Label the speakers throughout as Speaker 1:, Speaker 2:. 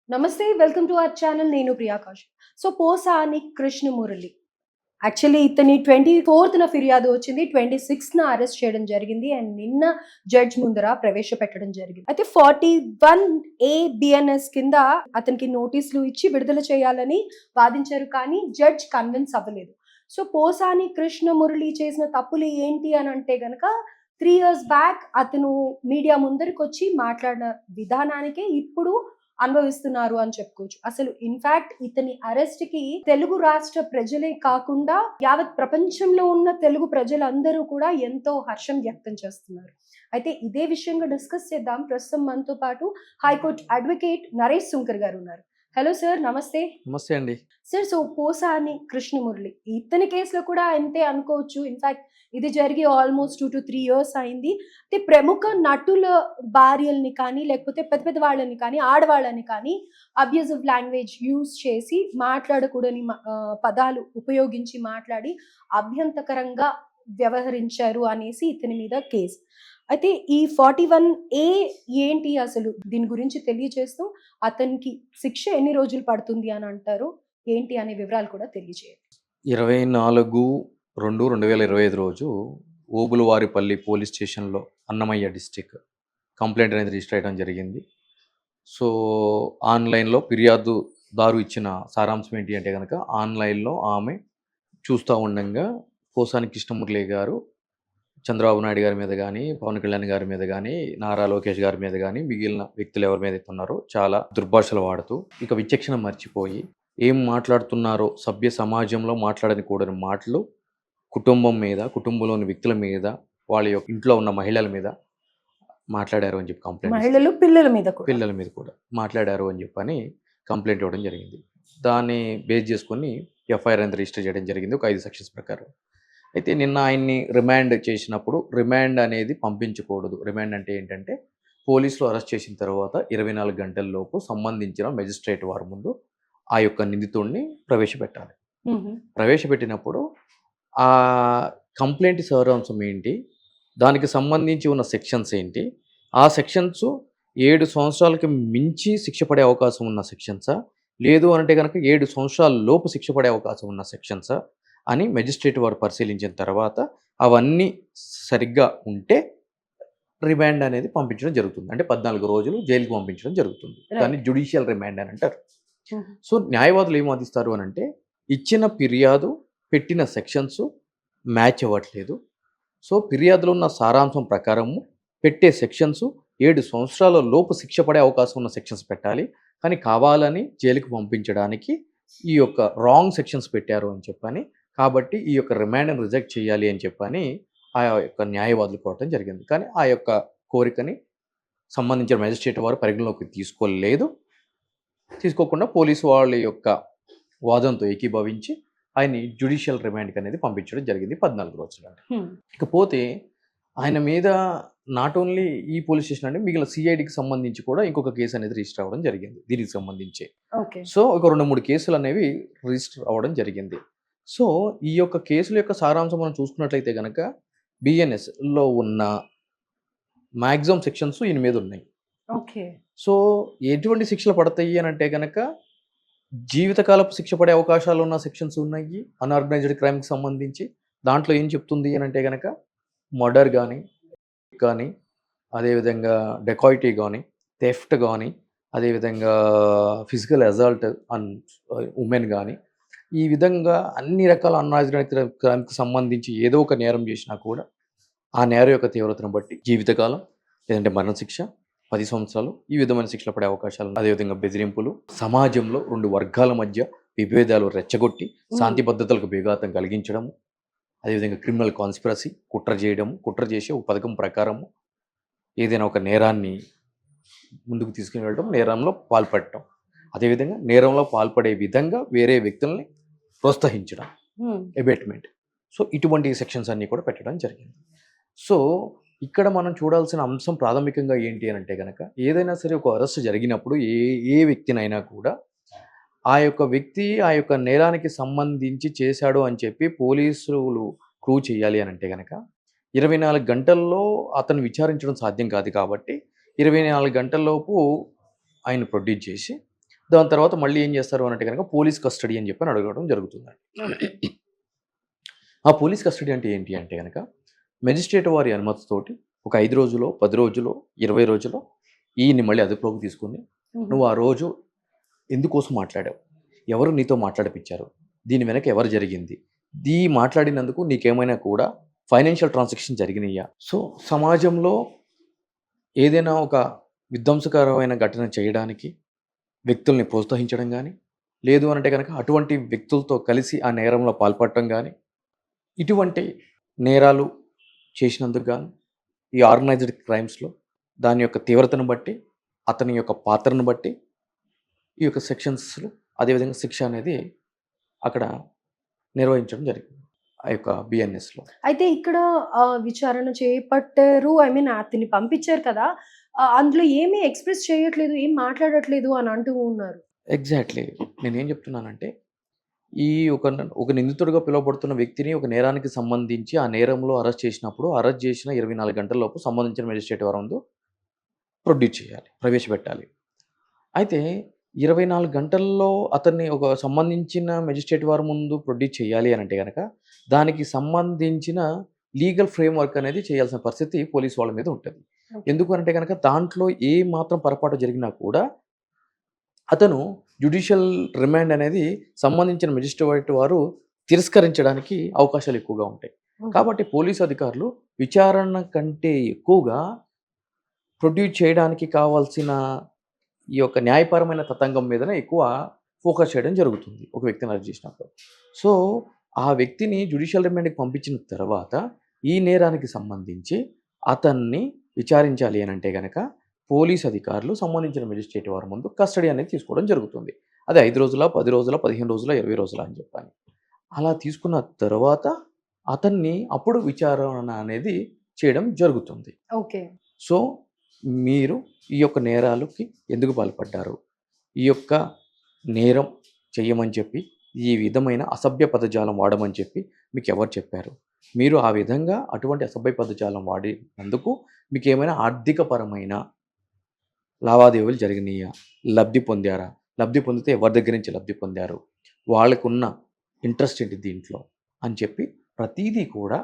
Speaker 1: నమస్తే. Welcome to our channel. నేను Priya Kaushik. So, Posani Krishna Murali. Actually ఇతని 24న ఫిర్యాదు వచ్చింది. 26న అరెస్ట్ చేయడం జరిగింది. అండ్ నిన్న జడ్జ్ ముందర ప్రవేశపెట్టడం జరిగింది. అయితే 41A బిఎన్ఎస్ కింద అతనికి నోటీసులు ఇచ్చి విడుదల చేయాలని వాదించారు. కానీ జడ్జ్ కన్విన్స్ అవ్వలేదు. సో, పోసాని కృష్ణమురళి చేసిన తప్పులు ఏంటి అని అంటే గనక 3 ఇయర్స్ బ్యాక్ అతను మీడియా ముందరికొచ్చి మాట్లాడిన విధానానికే ఇప్పుడు అనుభవిస్తున్నారు అని చెప్పుకోవచ్చు. అసలు ఇన్ఫాక్ట్ ఇతని అరెస్ట్ కి తెలుగు రాష్ట్ర ప్రజలే కాకుండా యావత్ ప్రపంచంలో ఉన్న తెలుగు ప్రజలందరూ కూడా ఎంతో హర్షం వ్యక్తం చేస్తున్నారు. అయితే ఇదే విషయంగా డిస్కస్ చేద్దాం. ప్రస్తుతం మనతో పాటు హైకోర్టు అడ్వకేట్ నరేష్ సుంకర్ గారు ఉన్నారు. హలో సార్, నమస్తే.
Speaker 2: నమస్తే అండి.
Speaker 1: సార్, సో పోసాని కృష్ణమురళి ఇతని కేసులో కూడా అంతే అనుకోవచ్చు. ఇన్ఫాక్ట్ ఇది జరిగి ఆల్మోస్ట్ 2 to 3 ఇయర్స్ అయింది. అయితే ప్రముఖ నటుల భార్యల్ని కానీ లేకపోతే పెద్ద పెద్ద వాళ్ళని కానీ ఆడవాళ్ళని కానీ అబ్యూజివ్ లాంగ్వేజ్ యూజ్ చేసి మాట్లాడకూడని పదాలు ఉపయోగించి మాట్లాడి అభ్యంతకరంగా వ్యవహరించారు అనేసి ఇతని మీద కేసు. అయితే ఈ 41A ఏంటి అసలు దీని గురించి తెలియజేస్తూ అతనికి శిక్ష ఎన్ని రోజులు పడుతుంది అని అంటారు, ఏంటి అనే వివరాలు కూడా తెలియజేయండి.
Speaker 2: 24/2/2025 రోజు ఓబులవారిపల్లి పోలీస్ స్టేషన్లో అన్నమయ్య డిస్టిక్ కంప్లైంట్ అనేది రిజిస్టర్ అయ్యడం జరిగింది. సో ఆన్లైన్లో ఫిర్యాదుదారు ఇచ్చిన సారాంశం ఏంటి అంటే కనుక ఆన్లైన్లో ఆమె చూస్తూ ఉండంగా పోసాని కృష్ణమురళి గారు చంద్రబాబు నాయుడు గారి మీద కానీ, పవన్ కళ్యాణ్ గారి మీద కానీ, నారా లోకేష్ గారి మీద కానీ, మిగిలిన వ్యక్తులు ఎవరి మీద ఉన్నారో చాలా దుర్భాషలు వాడుతూ ఇక విచక్షణ మర్చిపోయి ఏం మాట్లాడుతున్నారో సభ్య సమాజంలో మాట్లాడని కూడని మాటలు కుటుంబం మీద, కుటుంబంలోని వ్యక్తుల మీద, వాళ్ళ యొక్క ఇంట్లో ఉన్న మహిళల మీద మాట్లాడారు అని చెప్పి కంప్లైంట్, పిల్లల మీద కూడా మాట్లాడారు అని చెప్పని కంప్లైంట్ ఇవ్వడం జరిగింది. దాన్ని బేస్ చేసుకొని ఎఫ్ఐఆర్ అనేది రిజిస్టర్ చేయడం జరిగింది ఒక 5 సెక్షన్స్ ప్రకారం. అయితే నిన్న ఆయన్ని రిమాండ్ చేసినప్పుడు రిమాండ్ అనేది పంపించకూడదు. రిమాండ్ అంటే ఏంటంటే పోలీసులు అరెస్ట్ చేసిన తర్వాత 24 గంటల లోపు సంబంధించిన మెజిస్ట్రేట్ వారి ముందు ఆ యొక్క నిందితుడిని ప్రవేశపెట్టాలి. ప్రవేశపెట్టినప్పుడు ఆ కంప్లైంట్ సారాంశం ఏంటి, దానికి సంబంధించి ఉన్న సెక్షన్స్ ఏంటి, ఆ సెక్షన్స్ 7 సంవత్సరాలకి మించి శిక్ష పడే అవకాశం ఉన్న సెక్షన్సా, లేదు అంటే కనుక 7 సంవత్సరాల లోపు శిక్ష పడే అవకాశం ఉన్న సెక్షన్సా అని మెజిస్ట్రేట్ వారు పరిశీలించిన తర్వాత అవన్నీ సరిగ్గా ఉంటే రిమాండ్ అనేది పంపించడం జరుగుతుంది. అంటే 14 రోజులు జైలుకి పంపించడం జరుగుతుంది. దాన్ని జ్యుడిషియల్ రిమాండ్ అని అంటారు. సో న్యాయవాదులు ఏం వాదిస్తారు అని అంటే ఇచ్చిన ఫిర్యాదు పెట్టిన సెక్షన్స్ మ్యాచ్ అవ్వట్లేదు. సో ఫిర్యాదులో ఉన్న సారాంశం ప్రకారము పెట్టే సెక్షన్స్ 7 సంవత్సరాల లోపు శిక్ష పడే అవకాశం ఉన్న సెక్షన్స్ పెట్టాలి. కానీ కావాలని జైలుకి పంపించడానికి ఈ యొక్క రాంగ్ సెక్షన్స్ పెట్టారు అని చెప్పని, కాబట్టి ఈ యొక్క రిమాండ్ని రిజెక్ట్ చేయాలి అని చెప్పని ఆ యొక్క న్యాయవాదులు కోరటం జరిగింది. కానీ ఆ యొక్క కోరికని సంబంధించిన మెజిస్ట్రేట్ వారు పరిగణలోకి తీసుకోకుండా పోలీసు వాళ్ళ యొక్క వాదనతో ఏకీభవించి ఆయన్ని జ్యుడిషియల్ రిమాండ్కి అనేది పంపించడం జరిగింది 14 రోజులు. ఇకపోతే ఆయన మీద నాట్ ఓన్లీ ఈ పోలీస్ స్టేషన్ అంటే మిగిలిన సిఐడికి సంబంధించి కూడా ఇంకొక కేసు అనేది రిజిస్టర్ అవ్వడం జరిగింది దీనికి సంబంధించి. సో ఒక 2-3 కేసులు అనేవి రిజిస్టర్ అవ్వడం జరిగింది. సో ఈ యొక్క కేసుల యొక్క సారాంశం మనం చూసుకున్నట్లయితే కనుక బిఎన్ఎస్లో ఉన్న మ్యాక్సిమం సెక్షన్స్ ఈయన మీద ఉన్నాయి. సో ఎటువంటి శిక్షలు పడతాయి అని అంటే కనుక జీవితకాలపు శిక్ష పడే అవకాశాలు ఉన్న సెక్షన్స్ ఉన్నాయి అన్ఆర్గనైజ్డ్ క్రైమ్కి సంబంధించి. దాంట్లో ఏం చెప్తుంది అని అంటే కనుక మర్డర్ కానీ అదేవిధంగా డెకాయిటీ కానీ, థెఫ్ట్ కానీ, అదేవిధంగా ఫిజికల్ అసాల్ట్ ఆన్ ఉమెన్ కానీ, ఈ విధంగా అన్ని రకాల అన్ఆర్గనైజ్డ్ క్రైమ్కి సంబంధించి ఏదో ఒక నేరం చేసినా కూడా ఆ నేరం యొక్క తీవ్రతను బట్టి జీవితకాలం లేదంటే మరణశిక్ష, 10 సంవత్సరాలు ఈ విధమైన శిక్షలు పడే అవకాశాలు. అదేవిధంగా బెదిరింపులు, సమాజంలో 2 వర్గాల మధ్య విభేదాలు రెచ్చగొట్టి శాంతి భద్రతలకు విఘాతం కలిగించడము, అదేవిధంగా క్రిమినల్ కాన్స్పిరసీ, కుట్ర చేసి ఒక పథకం ప్రకారము ఏదైనా ఒక నేరాన్ని ముందుకు తీసుకుని వెళ్ళడం, నేరంలో పాల్పడటం, అదేవిధంగా నేరంలో పాల్పడే విధంగా వేరే వ్యక్తుల్ని ప్రోత్సహించడం, ఎబేట్మెంట్. సో ఇటువంటి సెక్షన్స్ అన్నీ కూడా పెట్టడం జరిగింది. సో ఇక్కడ మనం చూడాల్సిన అంశం ప్రాథమికంగా ఏంటి అని అంటే కనుక ఏదైనా సరే ఒక అరెస్ట్ జరిగినప్పుడు ఏ వ్యక్తినైనా కూడా ఆ యొక్క వ్యక్తి ఆ యొక్క నేరానికి సంబంధించి చేశాడు అని చెప్పి పోలీసులు ప్రూవ్ చేయాలి అని అంటే కనుక 24 గంటల్లో అతను విచారించడం సాధ్యం కాదు. కాబట్టి 24 గంటల్లోపు ఆయన ప్రొడ్యూస్ చేసి దాని తర్వాత మళ్ళీ ఏం చేస్తారు అనంటే కనుక పోలీస్ కస్టడీ అని చెప్పి అడగడం జరుగుతుంది.
Speaker 1: ఓకే.
Speaker 2: ఆ పోలీస్ కస్టడీ అంటే ఏంటి అంటే గనక మెజిస్ట్రేట్ వారి అనుమతితోటి ఒక 5 రోజులో, 10 రోజులో, 20 రోజులో ఈయన్ని మళ్ళీ అదుపులోకి తీసుకొని
Speaker 1: హుహు.
Speaker 2: నువ్వు ఆ రోజు ఎందుకోసం మాట్లాడావు? ఎవరు నీతో మాట్లాడిపిచ్చారు? దీని వెనక ఎవరు జరిగింది? మాట్లాడినందుకు నీకేమైనా కూడా ఫైనాన్షియల్ ట్రాన్సాక్షన్ జరిగినాయా? సో, సమాజంలో ఏదైనా ఒక విధ్వంసకరమైన ఘటన చేయడానికి వ్యక్తుల్ని ప్రోత్సహించడం గానీ, లేదు అనంటే గనక అటువంటి వ్యక్తులతో కలిసి ఆ నేరంలో పాల్పడటం గానీ, ఇటువంటి నేరాలు చేసినందుకు గాను ఈ ఆర్గనైజ్డ్ క్రైమ్స్‌లో దాని యొక్క తీవ్రతను బట్టి, అతని యొక్క పాత్రను బట్టి ఈ యొక్క సెక్షన్స్‌లో అదేవిధంగా శిక్ష అనేది అక్కడ నిర్వహించడం జరిగింది. ఆ యొక్క బిఎన్ఎస్‌లో.
Speaker 1: అయితే ఇక్కడ విచారణ చేపట్టారు. ఐ మీన్ అతన్ని పంపించారు కదా! అందులో ఏమీ ఎక్స్‌ప్రెస్ చేయట్లేదు, ఏం మాట్లాడట్లేదు అని అంటూ ఉన్నారు.
Speaker 2: ఎగ్జాక్ట్‌లీ. నేనేం చెప్తున్నానంటే, ఈ ఒక నిందితుడిగా పిలువబడుతున్న వ్యక్తిని ఒక నేరానికి సంబంధించి ఆ నేరంలో అరెస్ట్ చేసినప్పుడు, అరెస్ట్ చేసిన 24 గంటలలోపు సంబంధించిన మేజిస్ట్రేట్ వారి ముందు ప్రొడ్యూస్ చేయాలి. ప్రవేశపెట్టాలి. అయితే 24 గంటల్లో అతన్ని ఒక సంబంధించిన మేజిస్ట్రేట్ వారి ముందు ప్రొడ్యూస్ చేయాలి అనంటే గనక, దానికి సంబంధించిన లీగల్ ఫ్రేమ్‌వర్క్ అనేది చేయాల్సిన పరిస్థితి పోలీస్ వాళ్ళ మీద ఉంటది.
Speaker 1: ఓకే.
Speaker 2: ఎందుకు అనంటే గనక దాంట్లో ఏ మాత్రం పొరపాటు జరిగినా కూడా అతను జ్యుడిషియల్ రిమాండ్ అనేది సంబంధించిన మేజిస్ట్రేట్ వారు తిరస్కరించడానికి అవకాశాలు ఎక్కువగా ఉంటాయి.
Speaker 1: ఓకే.
Speaker 2: కాబట్టి పోలీసు అధికారులు విచారణ కంటే ఎక్కువగా ప్రొడ్యూస్ చేయడానికి కావాల్సిన ఈ యొక్క న్యాయపరమైన తతంగం మీదనే ఎక్కువ ఫోకస్ చేయడం జరుగుతుంది ఒక వ్యక్తిని అరెస్ట్ చేసినప్పుడు. సో, ఆ వ్యక్తిని జ్యుడిషియల్ రిమాండ్‌కి పంపించిన తర్వాత ఈ నేరానికి సంబంధించి అతన్ని విచారించాలి అనంటే గనక పోలీస్ అధికారులు సంబంధించిన మేజిస్ట్రేట్ వారి ముందు కస్టడీ అనేది తీసుకోవడం జరుగుతుంది. అది 5 రోజులా, 10 రోజులా, 15 రోజులా, 20 రోజులా అని చెప్పని. అలా తీసుకున్న తర్వాత అతన్ని అప్పుడు విచారణ అనేది చేయడం జరుగుతుంది.
Speaker 1: ఓకే.
Speaker 2: సో, మీరు ఈ యొక్క నేరాలకి ఎందుకు పాల్పడ్డారు? ఈ యొక్క నేరం చెయ్యమని చెప్పి, ఈ విధమైన అసభ్య పదజాలం వాడమని చెప్పి మీకెవరు చెప్పారు? మీరు ఆ విధంగా అటువంటి అసభ్య పదజాలం వాడినందుకు మీకేమైనా ఆర్థికపరమైన లావాదేవీలు జరిగినాయా? లబ్ధి పొందారా? లబ్ధి పొందితే ఎవరి దగ్గర నుంచి లబ్ధి పొందారు? వాళ్ళకున్న ఇంట్రెస్ట్ ఏంటి దీంట్లో? అని చెప్పి ప్రతీదీ కూడా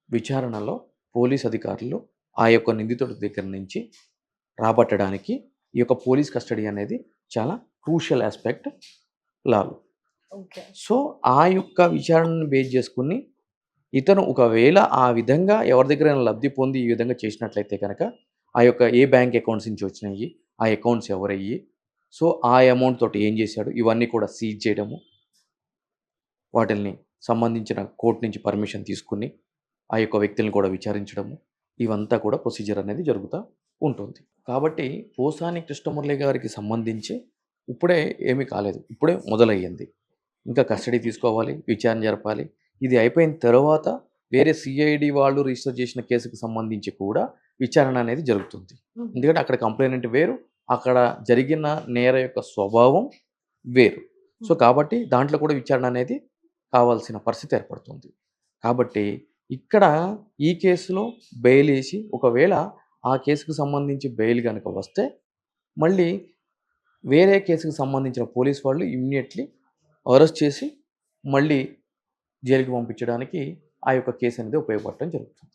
Speaker 2: విచారణలో పోలీస్ అధికారులు ఆ యొక్క నిందితుడి దగ్గర నుంచి రాబట్టడానికి ఈ యొక్క పోలీస్ కస్టడీ అనేది చాలా క్రూషియల్ యాస్పెక్ట్ లాలో.
Speaker 1: ఓకే.
Speaker 2: సో, ఆ యొక్క విచారణను బేస్ చేసుకొని ఇతను ఒకవేళ ఆ విధంగా ఎవరి దగ్గరైనా లబ్ధి పొంది ఈ విధంగా చేసినట్లయితే కనుక ఆ యొక్క ఏ బ్యాంక్ అకౌంట్స్ నుంచి వచ్చినాయి, ఆ అకౌంట్స్ ఎవరయ్యి, సో, ఆ అమౌంట్ తోటి ఏం చేశాడు, ఇవన్నీ కూడా సీజ్ చేయడము, వాటిల్ని సంబంధించిన కోర్ట్ నుంచి పర్మిషన్ తీసుకొని ఆ యొక్క వ్యక్తులను కూడా విచారించడము, ఇవంతా కూడా ప్రొసీజర్ అనేది జరుగుతూ ఉంటుంది. కాబట్టి పోసాని కృష్ణమురళి గారికి సంబంధించి ఇప్పుడే ఏమీ కాలేదు. ఇప్పుడే మొదలయ్యింది. ఇంకా కస్టడీ తీసుకోవాలి, విచారణ జరపాలి. ఇది అయిపోయిన తర్వాత వేరే సిఐడి వాళ్ళు రిజిస్టర్ చేసిన కేసుకు సంబంధించి కూడా విచారణ అనేది జరుగుతుంది.
Speaker 1: హుహు.
Speaker 2: ఎందుకంటే అక్కడ కంప్లైనెంట్ వేరు, అక్కడ జరిగిన నేర యొక్క స్వభావం వేరు. సో, కాబట్టి దాంట్లో కూడా విచారణ అనేది కావాల్సిన పరిస్థితి ఏర్పడుతుంది. కాబట్టి ఇక్కడ ఈ కేసులో బెయిల్ ఏసి ఒకవేళ ఆ కేసుకు సంబంధించి బెయిల్ గనుక వస్తే మళ్ళీ వేరే కేసుకు సంబంధించిన పోలీస్ వాళ్ళు ఇమ్మీడియేట్‌లీ అరెస్ట్ చేసి మళ్ళీ జైలుకి పంపించడానికి ఆ యొక్క కేసు అనేది ఉపయోగపడటం జరుగుతుంది.